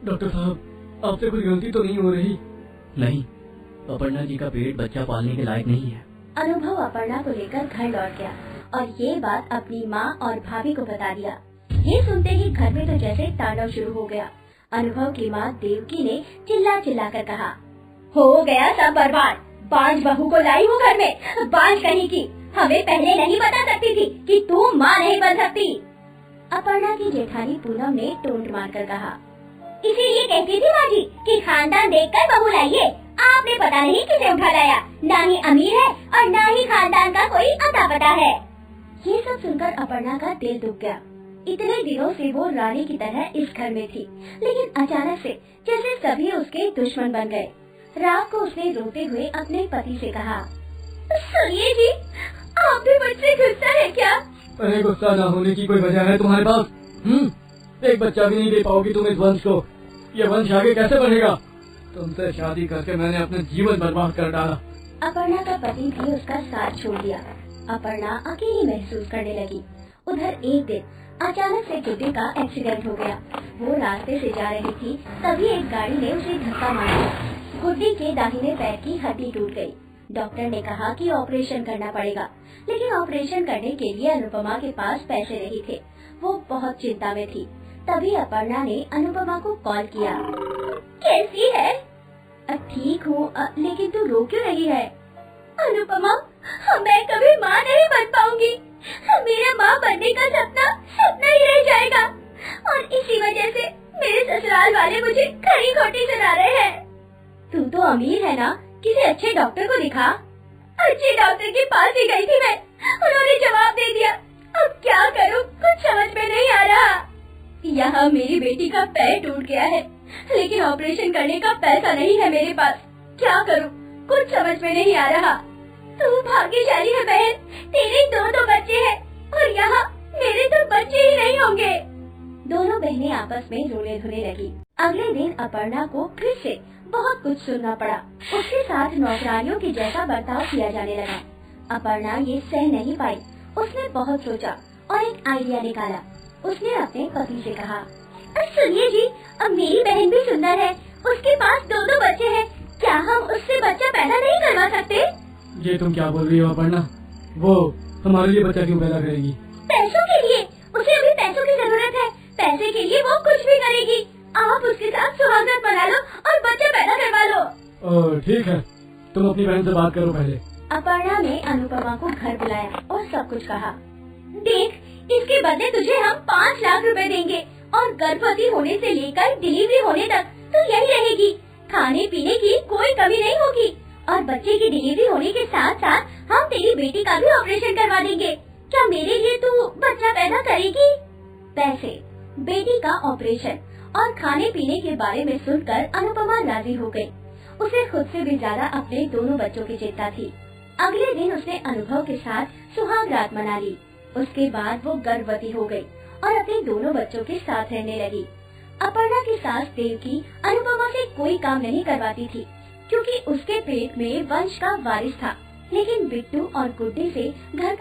Doctor साहब, आपसे कोई गलती तो नहीं हो रही? नहीं, अपर्णा जी का पेट बच्चा पालने के लायक नहीं है। अनुभव अपर्णा को लेकर घर लौट गया और ये बात अपनी माँ और भाभी को बता दिया। ये सुनते ही घर में तो जैसे तांडव शुरू हो गया। अनुभव की माँ देवकी ने चिल्ला चिल्ला कर कहा, हो गया सब बर्बाद। बांझ बहू को लाई हूँ घर में, बांझ कहीं की। हमें पहले नहीं बता सकती थी कि तू माँ नहीं बन सकती। अपर्णा की जेठानी पूनम ने टोंट मारकर कहा, इसीलिए कहती थी माँ जी कि खानदान देखकर बहू लाइए। आपने पता नहीं किसे उठा लाया। ना ही अमीर है और ना ही खानदान का कोई अता पता है। ये सब सुनकर अपर्णा का दिल दुख गया। इतने दिनों से वो रानी की तरह इस घर में थी, लेकिन अचानक से जैसे सभी उसके दुश्मन बन गए। रात को उसने रोते हुए अपने पति से कहा, सुनिए जी, आप भी मुझसे गुस्सा है क्या? अरे गुस्सा न होने की कोई वजह है तुम्हारे पास? एक बच्चा भी नहीं दे पाओगी तुम इस वंश को। ये वंश आगे कैसे बढ़ेगा? तुमसे शादी करके मैंने अपना जीवन बर्बाद कर डाला। अपर्णा का पति भी उसका साथ छोड़ दिया। अपर्णा अकेली महसूस करने लगी। उधर एक दिन अचानक से गुड्डी का एक्सीडेंट हो गया। वो रास्ते से जा रही थी, तभी एक गाड़ी ने उसे धक्का मारा। गुड्डी के दाहिने पैर की हड्डी टूट गई। डॉक्टर ने कहा कि ऑपरेशन करना पड़ेगा, लेकिन ऑपरेशन करने के लिए अनुपमा के पास पैसे नहीं थे। वो बहुत चिंता में थी। तभी अपर्णा ने अनुपमा को कॉल किया। कैसी है? ठीक हूँ, लेकिन तू रो क्यों रही है? अनुपमा, मैं कभी माँ नहीं बन पाऊंगी। मेरा माँ बनने का सपना सपना ही रह जाएगा और इसी वजह से मेरे ससुराल वाले मुझे खरी खोटी सुना रहे हैं। तू तो अमीर है ना, किसी अच्छे डॉक्टर को दिखा। अच्छे डॉक्टर के पास ही गई थी मैं, उन्होंने जवाब दे दिया। अब क्या करूँ, कुछ समझ में नहीं आ रहा। यहाँ मेरी बेटी का पैर टूट गया है, लेकिन ऑपरेशन करने का पैसा नहीं है मेरे पास। क्या करूँ, कुछ समझ में नहीं आ रहा। तू भाग्यशाली है बहन, तेरे दो बच्चे हैं और यहाँ मेरे तो बच्चे ही नहीं होंगे। दोनों बहनें आपस में रोने धोने लगी। अगले दिन अपर्णा को फिर से बहुत कुछ सुनना पड़ा। उसके साथ नौकरानियों की जैसा बर्ताव किया जाने लगा। अपर्णा ये सह नहीं पाई। उसने बहुत सोचा और एक आइडिया निकाला। उसने अपने पति से कहा, सुनिए जी, अब मेरी बहन भी सुंदर है, उसके पास दो बच्चे हैं, क्या हम उससे बच्चा पैदा नहीं करवा सकते? ये तुम क्या बोल रही हो अपर्णा? वो हमारे लिए बच्चा क्यों पैदा करेगी? पैसों के लिए, उसे अभी पैसों की जरूरत है। पैसे के लिए वो कुछ भी करेगी। आप उसके साथ सुहागरात बना लो और बच्चा पैदा करवा लो। ठीक है, तुम अपनी बहन से बात करो पहले। अपर्णा ने अनुपमा को घर बुलाया और सब कुछ कहा। देख, इसके बदले तुझे हम 5 लाख रुपए देंगे और गर्भवती होने से लेकर डिलीवरी होने तक तू यही रहेगी। खाने पीने की कोई कमी नहीं होगी और बच्चे की डिलीवरी होने के साथ साथ हम तेरी बेटी का भी ऑपरेशन करवा देंगे। क्या मेरे लिए तू बच्चा पैदा करेगी? पैसे, बेटी का ऑपरेशन और खाने पीने के बारे में सुनकर अनुपमा राजी हो गई। उसे खुद से भी ज्यादा अपने दोनों बच्चों की चिंता थी। अगले दिन उसने अनुभव के साथ सुहाग रात मना ली। उसके बाद वो गर्भवती हो गई और अपने दोनों बच्चों के साथ रहने लगी। अपर्णा की सास देवकी अनुपमा से कोई काम नहीं करवाती थी, क्योंकि उसके पेट में वंश का वारिस था। लेकिन बिट्टू और गुड्डी से घर